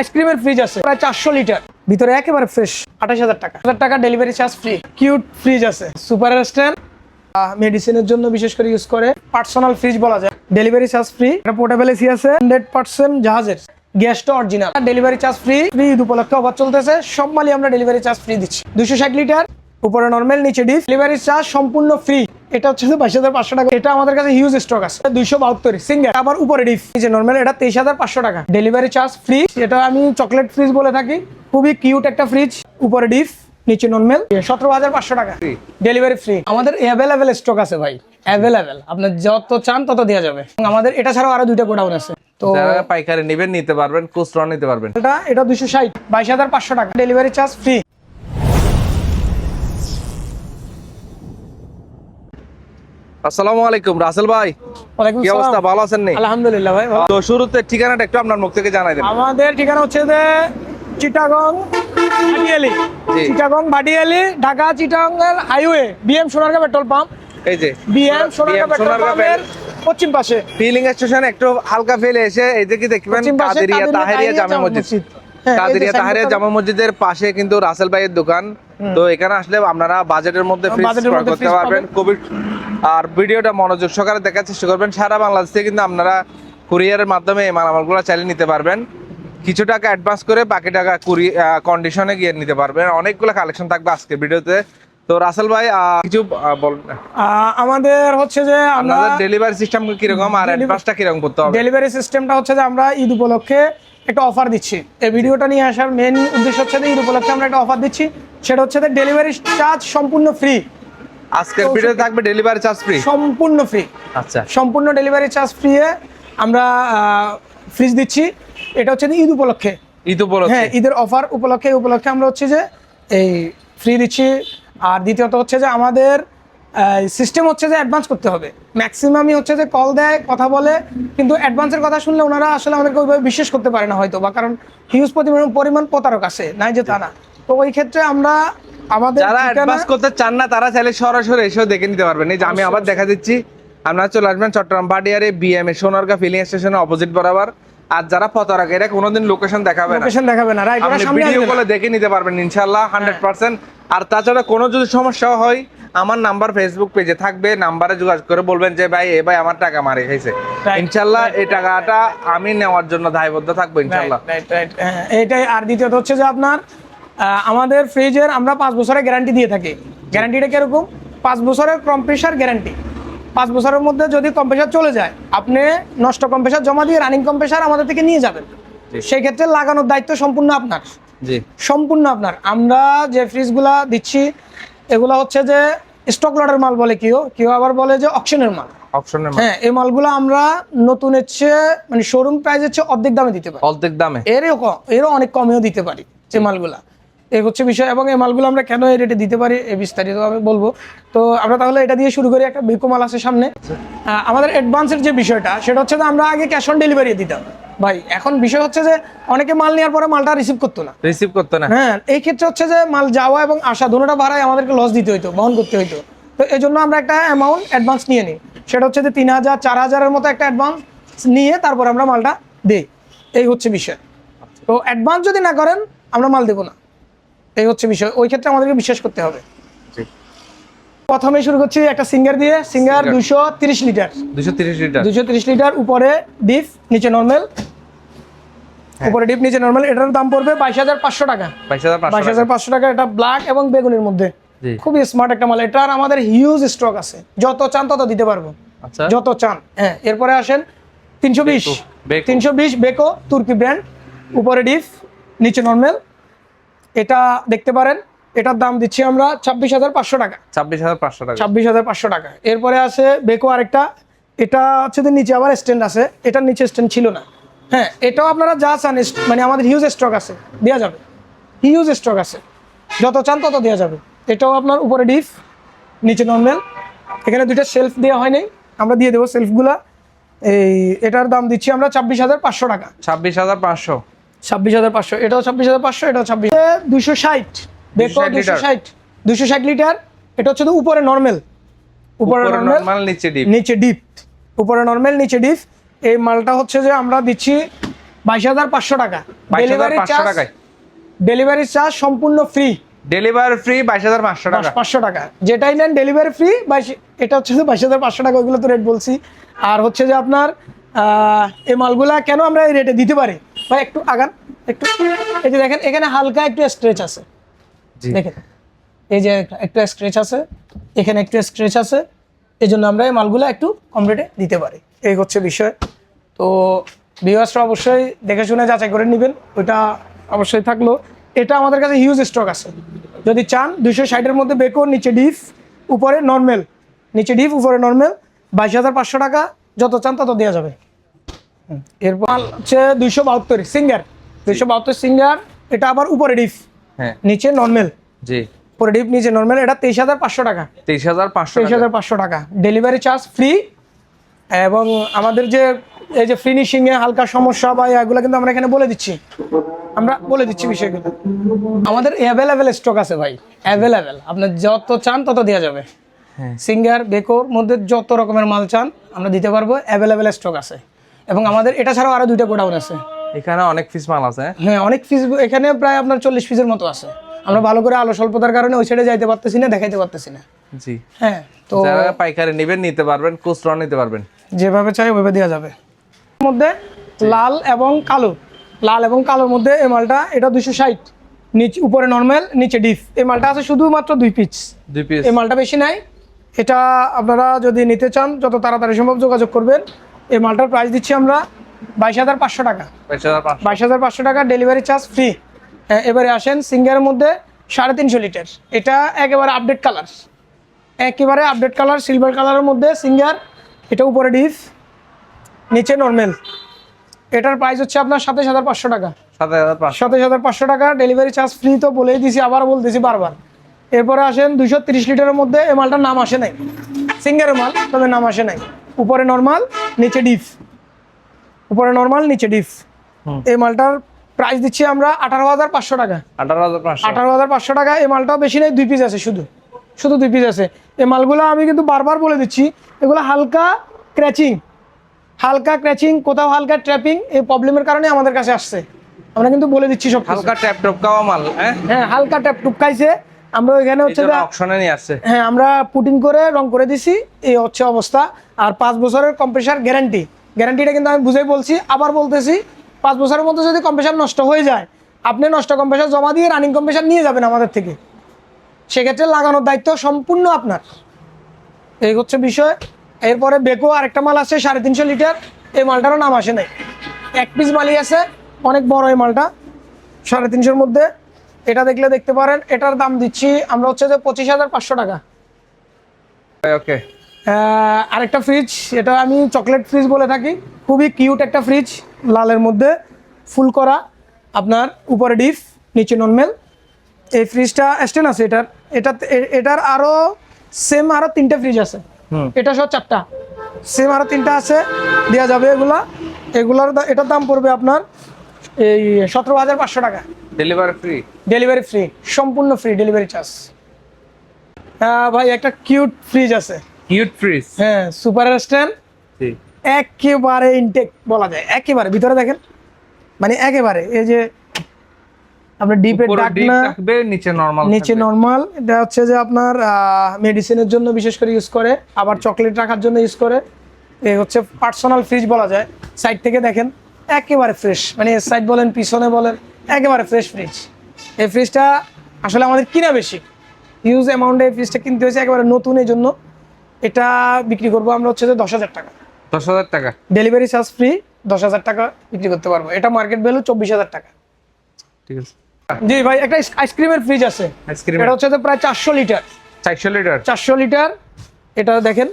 আইসক্রিমের ফ্রিজ আছে প্রায় 400 লিটার, ভিতরে একেবারে ফ্রেশ। 28,000 টাকা, 1000 টাকা delivery charge free. Cute fridge আছে, সুপার স্ট্যান্ড মেডিসিনের জন্য বিশেষ করে ইউজ করে, পার্সোনাল ফ্রিজ বলা যায়। Delivery charge free. এটা পোর্টেবল এসি আছে 100% জাহাজের, গ্যাসটা original. Delivery charge free. Eid উপলক্ষে অফার চলতেছে, সব মালই আমরা ডেলিভারি চার্জ ফ্রি দিচ্ছি। 260 লিটার, উপরে নরমাল নিচে ডিপ, ডেলিভারি চার্জ সম্পূর্ণ ফ্রি। এটা হচ্ছে 22,500 টাকা। এটা আমাদের কাছে হিউজ স্টক আছে, 272 সিঙ্গেল। আবার উপরে ডিপ নিচে নরমাল, এটা 23,500 টাকা, ডেলিভারি চার্জ ফ্রি। এটা আমি চকলেট ফ্রিজ বলে থাকি, খুবই কিউট একটা ফ্রিজ। উপরে ডিপ নিচে নরমাল, 17,500 টাকা, ডেলিভারি ফ্রি। আমাদের অ্যাভেলেবেল স্টক আছে ভাই, অ্যাভেলেবেল। আপনার যত চান তত দেওয়া যাবে। আমাদের এটা ছাড়াও আরো 2টা গোডাউন আছে। তো যারা পাইকারি নেবেন নিতে পারবেন, খুচরা নিতে পারবেন। এটা 260, 22,500 টাকা, ডেলিভারি চার্জ ফ্রি। আসসালামু আলাইকুম রাসেল ভাই, ওয়ালাইকুম কি অবস্থা, আসসালাম। ভালো আছেন নি? আলহামদুলিল্লাহ ভাই ভালো। তো শুরুতে ঠিকানাটা একটু আপনার মুখ থেকে জানাই দেন। আমাদের ঠিকানা হচ্ছে যে চিটাগং ভাটিয়ালি, জি। চিটাগং ভাটিয়ালি, ঢাকা চিটাগং এর highway, BM Sonargaon petrol pump, এই যে বিএম সোনারগাঁ পেট্রোল সোনারগাঁ পাম্পের পশ্চিম পাশে, ফিলিং স্টেশন একটু হালকা ফেলে এসে এই যে কি দেখবেন পশ্চিম পাশে কাদেরিয়া তাহেরিয়া জামে মসজিদ। হ্যাঁ, এই যে কাদেরিয়া তাহেরিয়া সাইনবোর্ডটা- জামে মসজিদের পাশে কিন্তু রাসেল ভাইয়ের দোকান। তো এখানে আসলে আপনারা বাজেটের মধ্যে ফ্রিজ বাজেটের ক্রয় মধ্যে করতে ফ্রিজ পারবেন। কোভিড আর ভিডিওটা মনোযোগ সহকারে দেখার চেষ্টা করবেন। সারা বাংলাদেশ থেকে কিন্তু আপনারা কুরিয়ারের মাধ্যমে এই মালামালগুলো চাইলে নিতে পারবেন। কিছু টাকা অ্যাডভান্স করে বাকি টাকা কন্ডিশনে গিয়ে নিতে পারবেন। অনেকগুলো কালেকশন থাকবে আজকের ভিডিওতে। তো রাসেল ভাই কিছু বলুন। আমাদের হচ্ছে যে আমরা আপনাদের ডেলিভারি সিস্টেম কিরকম আর অ্যাডভান্সটা কিরকম করতে হবে? ডেলিভারি সিস্টেমটা হচ্ছে যে আমরা ঈদ উপলক্ষে একটা অফার দিচ্ছি। এই ভিডিওটা নিয়ে আসার মেন উদ্দেশ্য হচ্ছে যে ঈদ উপলক্ষে আমরা একটা অফার দিচ্ছি, সেটা হচ্ছে যে ডেলিভারি চার্জ সম্পূর্ণ ফ্রি। আজকের ভিডিওতে থাকবে ডেলিভারি চার্জ ফ্রি, সম্পূর্ণ ফ্রি। আচ্ছা, সম্পূর্ণ ডেলিভারি চার্জ ফ্রি আমরা ফ্রিজ দিচ্ছি। এটা হচ্ছে ঈদ উপলক্ষে, ঈদ উপলক্ষে। হ্যাঁ ঈদের অফার উপলক্ষে আমরা হচ্ছে যে এই ফ্রি দিচ্ছি। আর দ্বিতীয়ত হচ্ছে যে আমাদের সিস্টেম হচ্ছে যে অ্যাডভান্স করতে হবে। ম্যাক্সিমামই হচ্ছে যে কল দেয়, কথা বলে, কিন্তু অ্যাডভান্সের কথা শুনলে ওনারা আসলে আমাদেরকে ওইভাবে বিশ্বাস করতে পারে না হয়তো, বা কারণ হিউজ পরিমাণ প্রতারক আছে, নাই যে তা না। তো ওই ক্ষেত্রে আমরা আমাদের যারা অ্যাডভান্স করতে চান না তারা চাইলে সরাসরি এসেও দেখে নিতে পারবেন। এই যে আমি আবার দেখা দিচ্ছি, আপনারা চলে আসবেন চট্টগ্রাম ভাটিয়ারে বিএম এ সোনারগাঁ ফিলিং স্টেশনের অপোজিট বরাবর। আর যারা প্রতারক এরা কোনোদিন লোকেশন দেখাবে না, লোকেশন দেখাবে না, রাইট, ওরা আপনি সামনে ভিডিও আসবে না। কলে দেখে নিতে পারবেন ইনশাআল্লাহ 100%। আর তাছাড়া কোনো যদি সমস্যা হয় আমার নাম্বার ফেসবুক পেজে থাকবে, নাম্বারে যোগাযোগ করে বলবেন যে ভাই ভাই আমার টাকা মারে খাইছে, ইনশাআল্লাহ এই টাকাটা আমি নেওয়ার জন্য দায়বদ্ধ থাকবো ইনশাআল্লাহ। রাইট, এইটাই। আর দ্বিতীয়ত হচ্ছে যে আপনার আমাদের ফ্রিজের আমরা 5 বছরের গ্যারান্টি দিয়ে থাকি। গ্যারান্টিটা কিরকম? 5 বছরের কম্প্রেসার গ্যারান্টি। 5 বছরের মধ্যে যদি কম্প্রেসার চলে যায়, আপনি নষ্ট কম্প্রেসার জমা দিয়ে রানিং কম্প্রেসার আমাদের থেকে নিয়ে যাবেন। সেই ক্ষেত্রে লাগানোর দায়িত্ব সম্পূর্ণ আপনার, জি, সম্পূর্ণ আপনার। আমরা যে ফ্রিজগুলা দিচ্ছি এগুলো হচ্ছে যে স্টক লটের মাল বলে, কেউ আবার বলে যে অকশনের মাল। অপশনের হ্যাঁ, এই মালগুলো আমরা নতুনের চেয়ে মানে শোরুম প্রাইসের চেয়ে অর্ধেক দামে দিতে পারি, অর্ধেক দামে, এরও অনেক কমেও দিতে পারি যে মালগুলা। এই হচ্ছে বিষয়। এবং এই মালগুলো আমরা কেন এই রেটে দিতে পারি এই বিস্তারিত আমি বলবো। তো আমরা তাহলে এটা দিয়ে শুরু করি। একটা বিকো মাল আছে সামনে। আমাদের অ্যাডভান্সের যে বিষয়টা সেটা হচ্ছে যে আমরা আগে ক্যাশ অন ডেলিভারি দিতাম ভাই। এখন বিষয় হচ্ছে যে অনেকে মাল নেওয়ার পরে মালটা রিসিভ করতো না, রিসিভ করতে না। হ্যাঁ, এই ক্ষেত্রে হচ্ছে যে মাল যাওয়া এবং আসা দুটোটা ভাড়ায় আমাদেরকে লস দিতে হইতো, বহন করতে হইতো। তো এই জন্য আমরা একটা অ্যামাউন্ট অ্যাডভান্স নিয়ে নিই, সেটা হচ্ছে যে 3,000 4,000-এর মতো একটা অ্যাডভান্স নিয়ে তারপর আমরা মালটা দিই। এই হচ্ছে বিষয়। তো অ্যাডভান্স যদি না করেন আমরা মাল দেবো না, এই হচ্ছে বিষয়। ওই ক্ষেত্রে আমাদেরকে বিশ্বাস করতে হবে। প্রথমে শুরু করছি একটা সিঙ্গার দিয়ে। সিঙ্গার 230 লিটার, 230 লিটার, 230 লিটার, উপরে ডিপ নিচে নর্মাল, উপরে ডিপ নিচে নর্মাল। এটার দাম পড়বে 22,500 টাকা, 22,500 টাকা। এটা ব্ল্যাক এবং বেগুনির মধ্যে, খুবই স্মার্ট একটা মাল। এটার আমাদের হিউজ স্টক আছে, যত চান তত দিতে পারবো, যত চান। হ্যাঁ, এরপরে আসেন 320 বেকো, তুর্কি ব্র্যান্ড, উপরে ডিপ নিচে নর্মাল। এটা দেখতে পারেন, এটার দাম দিচ্ছি আমরা 26,500 টাকা, 26,500 টাকা। এরপরে আছে বেকো আরেকটা, এটা হচ্ছে যে নিচে আবার স্ট্যান্ড আছে, এটার নিচে স্ট্যান্ড ছিল না। হ্যাঁ, এটাও আপনারা যা চান মানে আমাদের হিউজ স্টক আছে, দেওয়া যাবে, হিউজ স্টক আছে, যত চান তত দেওয়া যাবে। এটাও আপনার উপরে ডিপ নিচে নর্মাল। এখানে দুইটা সেলফ দেওয়া হয়নি, আমরা দিয়ে দেবো সেলফগুলা। এটার দাম দিচ্ছি আমরা 26,500 টাকা, 26,500। এটাও 26,500, এটাও 260 বেকো, 260 লিটার। এটা হচ্ছে উপরে নর্মাল, উপরে নর্মাল নিচে ডিপ, উপরে নর্মাল নিচে ডিপ। এই মালটা হচ্ছে যে আমরা দিচ্ছি 22,500 টাকা। ডেলিভারি 22,500 চার্জ, টাকায় ডেলিভারি চার্জ সম্পূর্ণ ফ্রি। ডেলিভারি ফ্রি 22,500 টাকা। 500 টাকা যেটাই নেন ডেলিভারি ফ্রি। এটা হচ্ছে যে 22,500 টাকা, ওইগুলো তো রেট বলছি। আর হচ্ছে যে আপনার এই মালগুলা কেন আমরা এই রেটে দিতে পারি ভাই, একটু আগান একটু। এই যে দেখেন এখানে হালকা একটু স্ক্র্যাচ আছে, জি দেখেন এই যে একটু স্ক্র্যাচ আছে, এখানে একটু স্ক্র্যাচ আছে, এই জন্য আমরা এই মালগুলো একটু কম রেটে দিতে পারি। এই হচ্ছে বিষয়। তো ভিউয়ার্সরা অবশ্যই দেখে শুনে যাচাই করে নেবেন, ওইটা অবশ্যই থাকলো। এটা আমাদের কাছে হিউজ স্টক আছে, যদি চান 260-এর মধ্যে বেকো, নিচে ডিফ উপরে নর্মাল, নিচে ডিফ উপরে নর্মাল, 22,500 টাকা, যত চান তত দেওয়া যাবে। এরপর হচ্ছে 272 সিঙ্গার, 272 সিঙ্গার, এটা আবার উপরে ডিফ হ্যাঁ নিচে নর্মাল, জি উপরে ডিপ নিচে নর্মাল, এটা 23,500 টাকা। 23,500 টাকা। 23,500 টাকা ডেলিভারি চার্জ ফ্রি। এবং আমাদের যে এই যে ফিনিশিংয়ে হালকা সমস্যা বা এগুলো কিন্তু আমরা এখানে বলে দিচ্ছি, আমরা বলে দিচ্ছি বিষয়গুলো। আমাদের অ্যাভেলেবেল স্টক আছে ভাই, অ্যাভেলেবেল, আপনার যত চান তত দেওয়া যাবে। হ্যাঁ সিঙ্গার বেকোর মধ্যে যত রকমের মাল চান আমরা দিতে পারবো, অ্যাভেলেবেল স্টক আছে। এবং আমাদের এটা ছাড়াও আরও 2টা গোডাউন আছে। এখানে অনেক পিস মাল আছে। হ্যাঁ অনেক পিস, এখানে প্রায় আপনার 40 পিসের মতো আছে। আমরা ভালো করে আলো স্বল্পতার কারণে ওই সাইডে যাইতে পারতেছি না, দেখাইতে পারতেছি না। জি হ্যাঁ তো যারা পাইকারি নেবেন নিতে পারবেন, খুচরা নিতে পারবেন, যেভাবে চাই ওইভাবে দেওয়া যাবে। মধ্যে লাল এবং কালো, লাল এবং কালোর মধ্যে এই মালটা, এটা 260, নিচে উপরে নর্মাল নিচে ডিফ। এই মালটা আছে শুধুমাত্র 2 পিস, 2 পিস। এই মালটা বেশি নাই। এটা আপনারা যদি নিতে চান যত তাড়াতাড়ি সম্ভব যোগাযোগ করবেন। এই মালটার প্রাইস দিচ্ছি আমরা 22,500 টাকা। 22,500 22,500 টাকা ডেলিভারি চার্জ ফ্রি। এবারে আসেন সিঙ্গারের মধ্যে 350 লিটার, এটা একেবারে আপডেট কালার, একেবারে আপডেট কালার, সিলভার কালারের মধ্যে সিঙ্গার, এটা উপরে ডিফ নিচে নর্মাল। এটার প্রাইস হচ্ছে আপনার 27,500 টাকা। 7,500। 27,500 টাকা ডেলিভারি চার্জ ফ্রি, তো বলেই দিছি, আবার বলতেছি বারবার। এরপরে আসেন 230 লিটারের মধ্যে, এই মালটার নাম আসে নাই, সিঙ্গারের মাল তবে নাম আসে নাই, উপরে নর্মাল নিচে ডিফ, উপরে নর্মাল নিচে ডিফ। এই মালটার প্রাইস দিচ্ছি আমরা 18,500 টাকা। 18,500। 18,500 টাকা। এই মালটাও বেশি নেই, 2 পিস আছে, শুধু 2 পিস আছে। এই মালগুলো আমি কিন্তু বারবার বলে দিচ্ছি, এগুলো হালকা ক্র্যাচিং, হালকা ক্র্যাচিং, কোথাও হালকা ট্র্যাপিং, এই প্রবলেমের কারণে আমাদের কাছে আসছে। আমরা কিন্তু বলে দিচ্ছি সব হালকা ট্যাপ টপ খাওয়া মাল। হ্যাঁ হালকা ট্যাপ টুপকাইছে, আমরা ওইখানে হচ্ছে যে অপশনে নিয়ে আসছে। হ্যাঁ আমরা পুটিং করে রং করে দিছি, এই হচ্ছে অবস্থা। আর 5 বছরের কম্প্রেসার গ্যারান্টি, গ্যারান্টিটা কিন্তু আমি বুঝাই বলছি, আবার বলতেছি, 5 বছরের মধ্যে যদি কম্প্রেসার নষ্ট হয়ে যায়, আপনি নষ্ট কম্প্রেসার জমা দিয়ে রানিং কম্প্রেসার নিয়ে যাবেন আমাদের থেকে, সেক্ষেত্রে লাগানোর দায়িত্ব সম্পূর্ণ আপনার। এই হচ্ছে বিষয়। এরপরে বেকো আরেকটা মাল আছে 350 লিটার, এই মালটারও নাম আসে নাই, 1 পিস মালই আছে, অনেক বড় এই মালটা, 350-এর মধ্যে। এটা দেখলে দেখতে পারেন, এটার দাম দিচ্ছি আমরা হচ্ছে যে 25,500 টাকা। ওকে। আরেকটা ফ্রিজ, এটা আমি চকলেট ফ্রিজ বলে থাকি, খুবই কিউট একটা ফ্রিজ, লালের মধ্যে ফুল করা, আপনার উপরে ডিফ নিচে নর্মাল। এই ফ্রিজটা স্ট্যান্ড আছে এটার, এটার আরও সেম আরও 3টে ফ্রিজ আছে, এটা সহ 4টা, সেম আরও 3টা আছে, দেওয়া যাবে এগুলার এটার দাম পড়বে আপনার এই 17,500 টাকা। Delivery free. ডেলিভারি ফ্রি, সম্পূর্ণ ফ্রি ডেলিভারি চার্জ। ভাই একটা কিউট ফ্রিজ আছে, কিউট ফ্রিজ। হ্যাঁ সুপার স্ট্যান্ড, জি একেবারে ইনটেক বলা যায়, একেবারে ভিতরে দেখেন, মানে একেবারে এই যে আপনার ডিপের উপরে ডিপ ডাকনা, থাকবে, নিচে নরমাল নিচে নরমাল। এটা হচ্ছে যে আপনার মেডিসিনের জন্য বিশেষ করে ইউজ করে, আবার চকলেট রাখার জন্য ইউজ করে। এই হচ্ছে পার্সোনাল ফ্রিজ বলা যায়। সাইড থেকে দেখেন একেবারে ফ্রেশ, মানে সাইড বলেন পিছনে বলেন একেবারে ফ্রেশ ফ্রিজ। এই ফ্রিজটা আসলে আমাদের কিনা বেশি, হিউজ অ্যামাউন্টে এই ফ্রিজটা কিনতে হয়েছে, একেবারে নতুন, এই জন্য এটা বিক্রি করবো আমরা হচ্ছে যে 10,000 টাকা। 10,000 টাকা ডেলিভারি চার্জ ফ্রি, 10,000 টাকা বিক্রি করতে পারবো। এটা মার্কেট ভ্যালু 24,000 টাকা। ঠিক আছে। জি ভাই একটা আইসক্রিমের ফ্রিজ আছে, আইসক্রিম এটা হচ্ছে যে প্রায় 400 লিটার। 400 লিটার। 400 লিটার, এটা দেখেন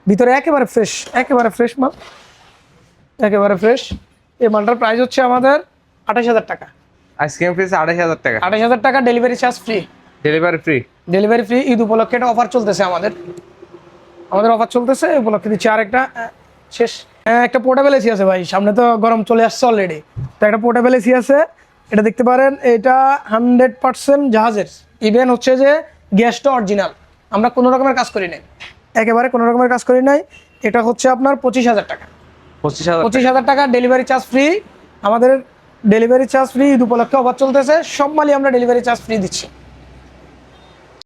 ভিতরে একেবারে ফ্রেশ, একেবারে ফ্রেশ মাল, একেবারে ফ্রেশ। এই মালটার প্রাইস হচ্ছে আমাদের 28,000 টাকা। আইসক্রিম ফ্রিজ 28,000 টাকা। 28,000 টাকা delivery charge free. Delivery free. Delivery free. Eid উপলক্ষে এটা অফার চলতেছে আমাদের, অফার চলতেছে, এই উপলক্ষে দিচ্ছি। আর একটা শেষ, একটা পোর্টেবল এসি আছে ভাই, সামনে তো গরম চলে আসছে অলরেডি, তো একটা পোর্টেবল এসি আছে, এটা দেখতে পারেন, এটা 100% জাহাজের, ইভেন হচ্ছে যে গ্যাসটা অরিজিনাল, আমরা কোনো রকমের কাজ করি নাই, একেবারে কোনো রকমের কাজ করি নাই। এটা হচ্ছে আপনার 25,000 টাকা। 25,000। 25,000 টাকা ডেলিভারি চার্জ ফ্রি। আমাদের ডেলিভারি চার্জ ফ্রি, ঈদ উপলক্ষে অফার চলতেছে, সব মালই আমরা ডেলিভারি চার্জ ফ্রি দিচ্ছি।